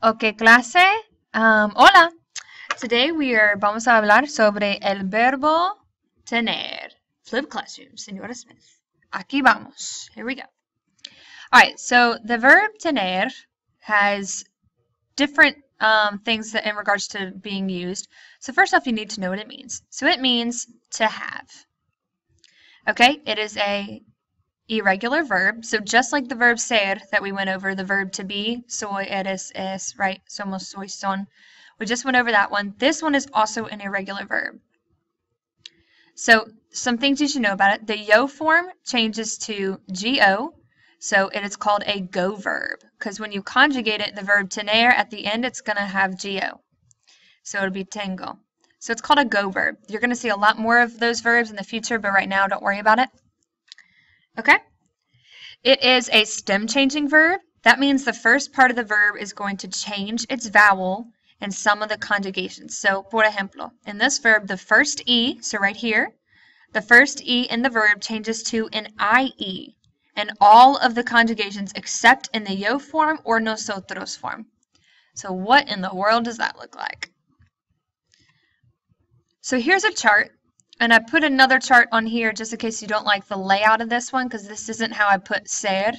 Ok, clase. Hola. Today vamos a hablar sobre el verbo tener. Flip classroom, Señora Smith. Aquí vamos. Here we go. All right, so the verb tener has different things that in regards to being used. So first off, you need to know what it means. So it means to have. Okay, it is a irregular verb. So just like the verb ser that we went over, the verb to be, soy, eres, es, right? Somos, soy, son. We just went over that one. This one is also an irregular verb. So some things you should know about it. The yo form changes to go. So it is called a go verb because when you conjugate it, the verb tener at the end, it's going to have go. So it'll be tengo. So it's called a go verb. You're going to see a lot more of those verbs in the future, but right now, don't worry about it. Okay? It is a stem changing verb. That means the first part of the verb is going to change its vowel in some of the conjugations. So, por ejemplo, in this verb, the first E, so right here, the first E in the verb changes to an IE in all of the conjugations except in the yo form or nosotros form. So what in the world does that look like? So here's a chart, and I put another chart on here just in case you don't like the layout of this one because this isn't how I put ser,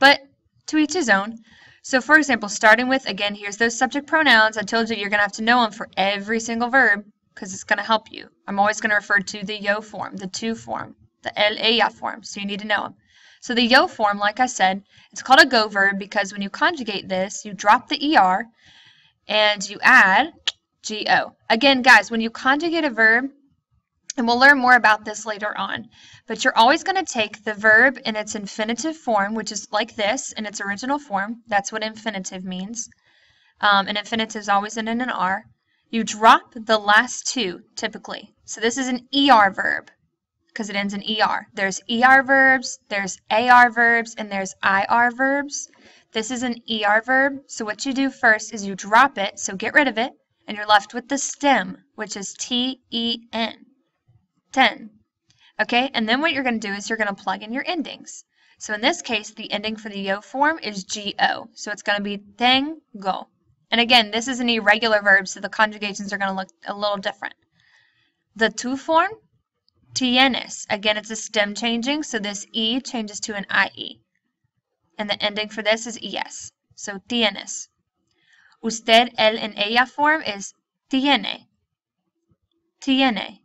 but to each his own. So for example, starting with, again, here's those subject pronouns. I told you you're going to have to know them for every single verb because it's going to help you. I'm always going to refer to the yo form, the to form, the el, ella form, so you need to know them. So the yo form, like I said, it's called a go verb because when you conjugate this, you drop the er and you add go. Again, guys, when you conjugate a verb, and we'll learn more about this later on, but you're always going to take the verb in its infinitive form, which is like this in its original form. That's what infinitive means. And infinitive is always in an R. You drop the last two, typically. So this is an ER verb because it ends in ER. There's ER verbs, there's AR verbs, and there's IR verbs. This is an ER verb, so what you do first is you drop it, so get rid of it, and you're left with the stem, which is TEN. 10. Okay, and then what you're going to do is you're going to plug in your endings. So in this case, the ending for the yo form is go. So it's going to be tengo. And again, this is an irregular verb, so the conjugations are going to look a little different. The to form, tienes. Again, it's a stem changing, so this E changes to an IE. And the ending for this is ES. So tienes. Usted, él, and ella form is tiene. Tiene.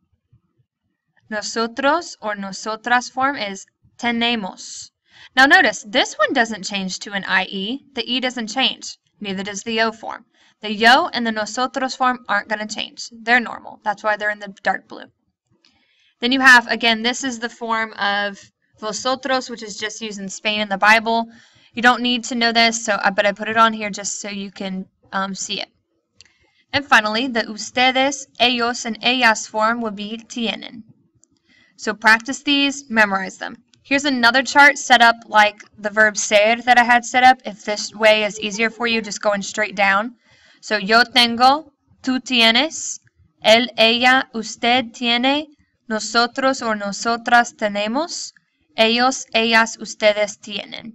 Nosotros or nosotras form is tenemos. Now notice, this one doesn't change to an IE. The E doesn't change. Neither does the yo form. The yo and the nosotros form aren't going to change. They're normal. That's why they're in the dark blue. Then you have, again, this is the form of vosotros, which is just used in Spain in the Bible. You don't need to know this, but I put it on here just so you can see it. And finally, the ustedes, ellos, and ellas form would be tienen. So practice these, memorize them. Here's another chart set up like the verb ser that I had set up. If this way is easier for you, just going straight down. So yo tengo, tú tienes, él, ella, usted tiene, nosotros or nosotras tenemos, ellos, ellas, ustedes tienen.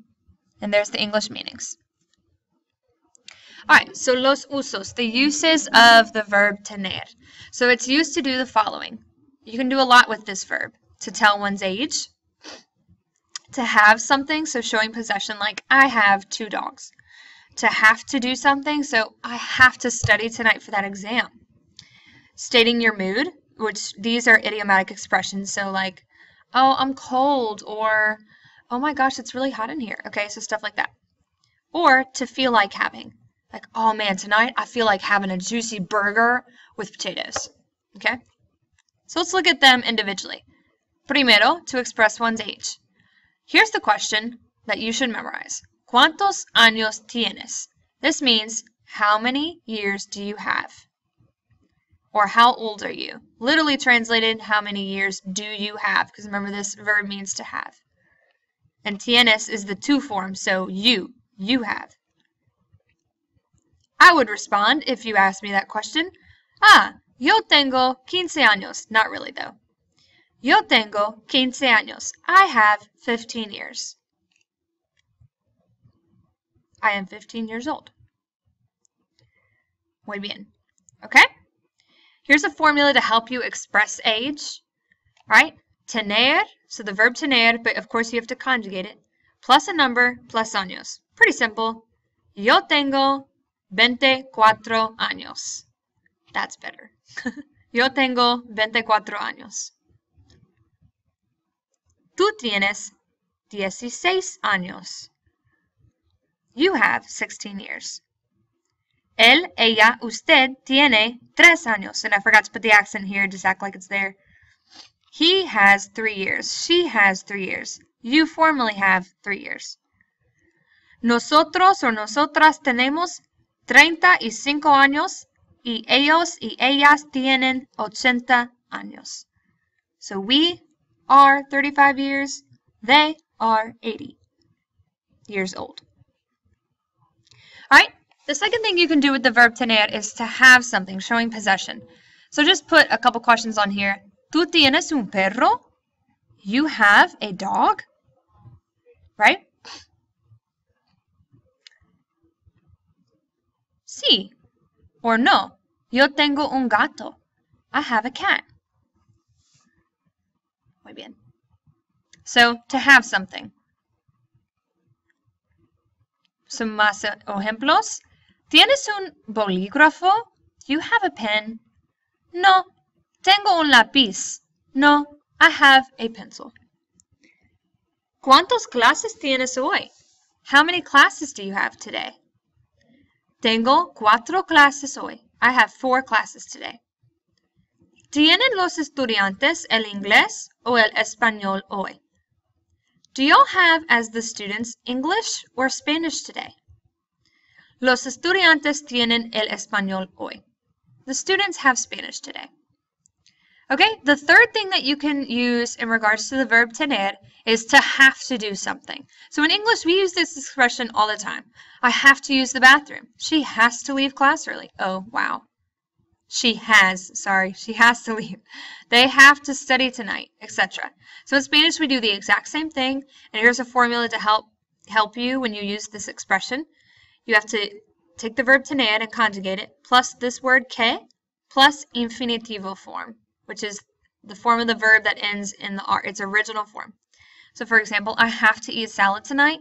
And there's the English meanings. All right, so los usos, the uses of the verb tener. So it's used to do the following. You can do a lot with this verb. To tell one's age, to have something, so showing possession like I have 2 dogs. To have to do something, so I have to study tonight for that exam. Stating your mood, which these are idiomatic expressions, so like, oh, I'm cold, or oh my gosh, it's really hot in here. Okay, so stuff like that. Or to feel like having, like, oh man, tonight I feel like having a juicy burger with potatoes. Okay? So let's look at them individually. Primero, to express one's age. Here's the question that you should memorize. ¿Cuántos años tienes? This means, how many years do you have? Or how old are you? Literally translated, how many years do you have? Because remember, this verb means to have. And tienes is the to form, so you have. I would respond, if you asked me that question, yo tengo 15 años. Not really, though. Yo tengo 15 años. I have 15 years. I am 15 years old. Muy bien. Okay? Here's a formula to help you express age. Right? Tener, so the verb tener, but of course you have to conjugate it, plus a number, plus años. Pretty simple. Yo tengo 24 años. That's better. Yo tengo 24 años. Tú tienes 16 años. You have 16 years. Él, ella, usted tiene 3 años. And I forgot to put the accent here, just act like it's there. He has 3 years. She has 3 years. You formally have 3 years. Nosotros o nosotras tenemos 35 años y ellos y ellas tienen 80 años. So we are 35 years. They are 80 years old. All right. The second thing you can do with the verb tener is to have something, showing possession. So just put a couple questions on here. ¿Tú tienes un perro? You have a dog? Right? Sí or no. Yo tengo un gato. I have a cat. Muy bien. So, to have something. Some más ejemplos. ¿Tienes un bolígrafo? You have a pen? No. Tengo un lápiz. No, I have a pencil. ¿Cuántas clases tienes hoy? How many classes do you have today? Tengo 4 clases hoy. I have 4 classes today. ¿Tienen los estudiantes el inglés o el español hoy? Do y'all have, as the students, English or Spanish today? Los estudiantes tienen el español hoy. The students have Spanish today. Okay, the third thing that you can use in regards to the verb tener is to have to do something. So in English, we use this expression all the time. I have to use the bathroom. She has to leave class early. Oh, wow. She has to leave. They have to study tonight, etc. So in Spanish, we do the exact same thing. And here's a formula to help you when you use this expression. You have to take the verb tener and conjugate it, plus this word que, plus infinitivo form, which is the form of the verb that ends in the R, its original form. So for example, I have to eat salad tonight.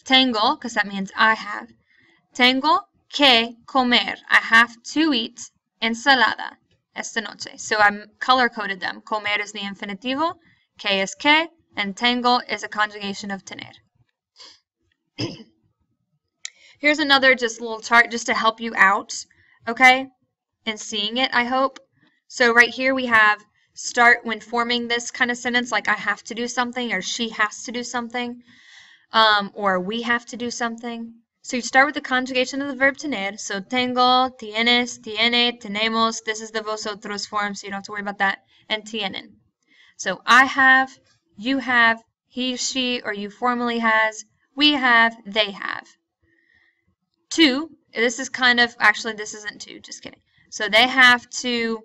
Tengo, because that means I have. Tengo que comer. I have to eat ensalada esta noche. So I'm color-coded them. Comer is the infinitivo, que is que, and tengo is a conjugation of tener. Here's another just little chart just to help you out, okay? And seeing it, I hope. So right here we have start when forming this kind of sentence, like I have to do something, or she has to do something, or we have to do something. So you start with the conjugation of the verb tener. So tengo, tienes, tiene, tenemos. This is the vosotros form, so you don't have to worry about that. And tienen. So I have, you have, he, she, or you formally has, we have, they have. Two, this is kind of, actually this isn't two, just kidding. So they have to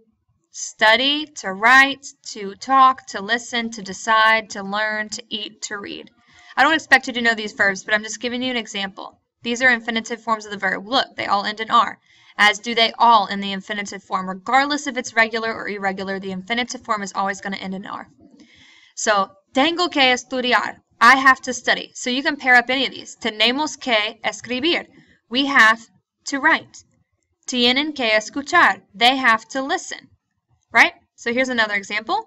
study, to write, to talk, to listen, to decide, to learn, to eat, to read. I don't expect you to know these verbs, but I'm just giving you an example. These are infinitive forms of the verb. Look, they all end in R, as do they all in the infinitive form. Regardless if it's regular or irregular, the infinitive form is always going to end in R. So, tengo que estudiar. I have to study. So you can pair up any of these. Tenemos que escribir. We have to write. Tienen que escuchar. They have to listen. Right? So here's another example.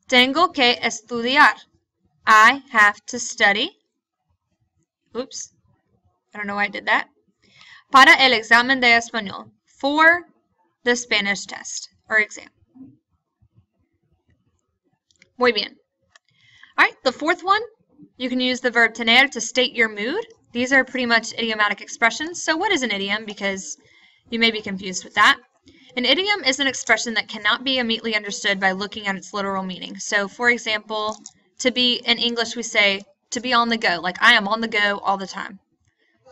Tengo que estudiar. I have to study. Oops. I don't know why I did that. Para el examen de español. For the Spanish test or exam. Muy bien. All right, the fourth one, you can use the verb tener to state your mood. These are pretty much idiomatic expressions. So what is an idiom? Because you may be confused with that. An idiom is an expression that cannot be immediately understood by looking at its literal meaning. So for example, to be, in English we say, to be on the go. Like, I am on the go all the time.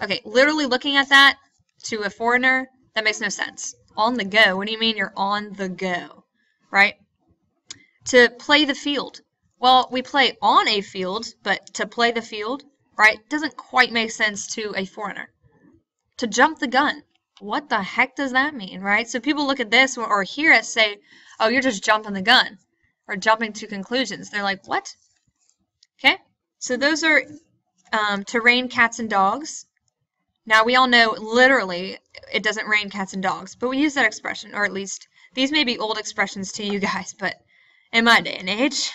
Okay, literally looking at that to a foreigner, that makes no sense. On the go, what do you mean you're on the go, right? To play the field. Well, we play on a field, but to play the field, right, doesn't quite make sense to a foreigner. To jump the gun. what the heck does that mean, right? So people look at this or hear it say, oh, you're just jumping the gun or jumping to conclusions. They're like, what? Okay, so those are to rain cats and dogs. Now, we all know literally it doesn't rain cats and dogs, but we use that expression, or at least these may be old expressions to you guys, but in my day and age.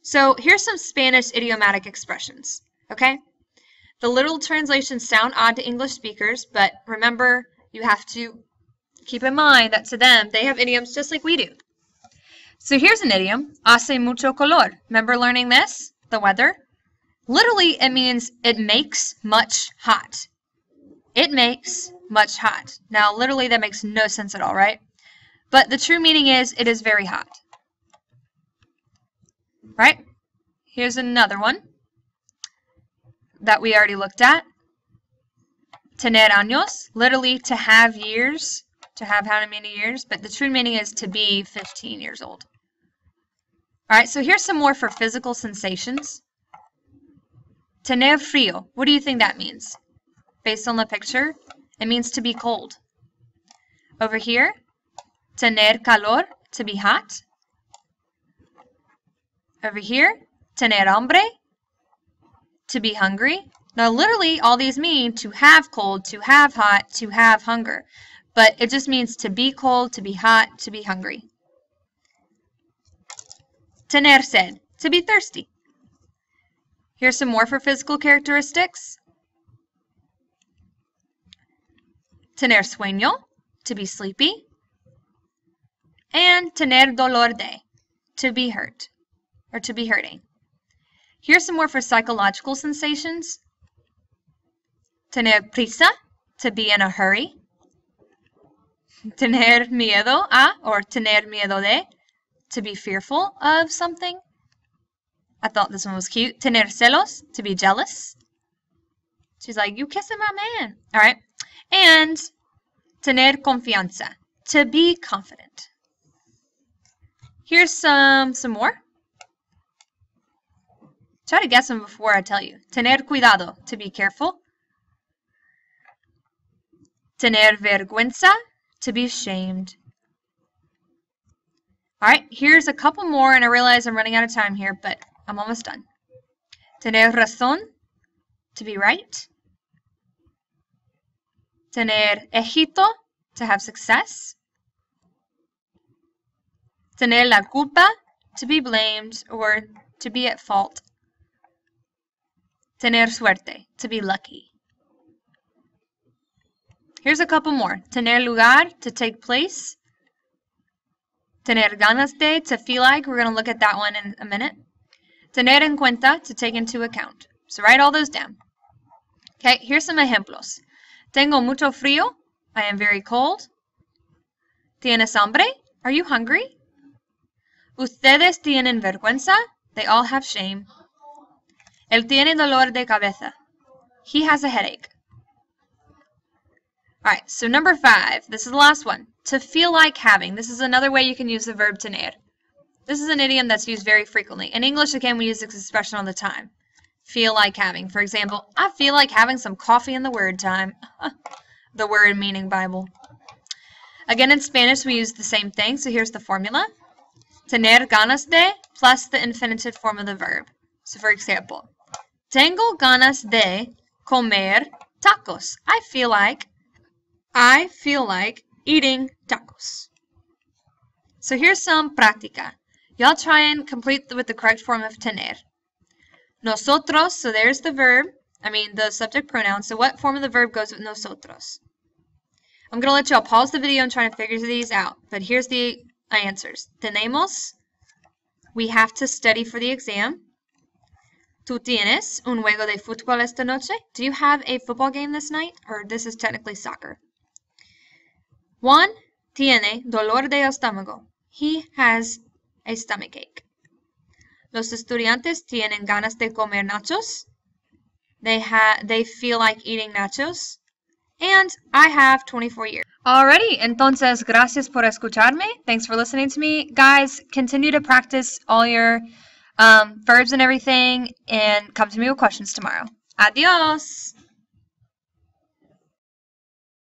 So here's some Spanish idiomatic expressions, okay? The literal translations sound odd to English speakers, but remember, you have to keep in mind that to them, they have idioms just like we do. So here's an idiom, hace mucho calor. Remember learning this? The weather? Literally, it means it makes much hot. It makes much hot. Now, literally, that makes no sense at all, right? But the true meaning is it is very hot. Right? Here's another one that we already looked at. Tener años, literally to have years, to have how many years, but the true meaning is to be 15 years old. All right, so here's some more for physical sensations. Tener frío, what do you think that means? Based on the picture, it means to be cold. Over here, tener calor, to be hot. Over here, tener hambre, to be hungry. Now, literally, all these mean to have cold, to have hot, to have hunger. But it just means to be cold, to be hot, to be hungry. Tener sed, to be thirsty. Here's some more for physical characteristics. Tener sueño, to be sleepy. And tener dolor de, to be hurt, or to be hurting. Here's some more for psychological sensations. Tener prisa, to be in a hurry. Tener miedo a, or tener miedo de, to be fearful of something. I thought this one was cute. Tener celos, to be jealous. She's like, you kissing my man. All right. And tener confianza, to be confident. Here's some more. Try to guess them before I tell you. Tener cuidado, to be careful. Tener vergüenza, to be ashamed. All right, here's a couple more, and I realize I'm running out of time here, but I'm almost done. Tener razón, to be right. Tener éxito, to have success. Tener la culpa, to be blamed or to be at fault. Tener suerte, to be lucky. Here's a couple more. Tener lugar, to take place. Tener ganas de, to feel like. We're going to look at that one in a minute. Tener en cuenta, to take into account. So write all those down. Okay, here's some ejemplos. Tengo mucho frío. I am very cold. ¿Tienes hambre? Are you hungry? Ustedes tienen vergüenza. They all have shame. Él tiene dolor de cabeza. He has a headache. All right, so number 5. This is the last one. To feel like having. This is another way you can use the verb tener. This is an idiom that's used very frequently. In English, again, we use this expression all the time. Feel like having. For example, I feel like having some coffee in the Word time. The Word meaning Bible. Again, in Spanish, we use the same thing. So here's the formula. Tener ganas de plus the infinitive form of the verb. So for example, tengo ganas de comer tacos. I feel like eating tacos. So here's some práctica. Y'all try and complete with the correct form of tener. Nosotros, so there's the verb, the subject pronoun. So what form of the verb goes with nosotros? I'm going to let y'all pause the video and try to figure these out. But here's the answers. Tenemos, we have to study for the exam. ¿Tú tienes un juego de fútbol esta noche? Do you have a football game this night? Or this is technically soccer. Juan tiene dolor de estómago. He has a stomachache. Los estudiantes tienen ganas de comer nachos. They feel like eating nachos. And I have 24 years. Alrighty, entonces, gracias por escucharme. Thanks for listening to me. Guys, continue to practice all your verbs and everything, and come to me with questions tomorrow. Adios!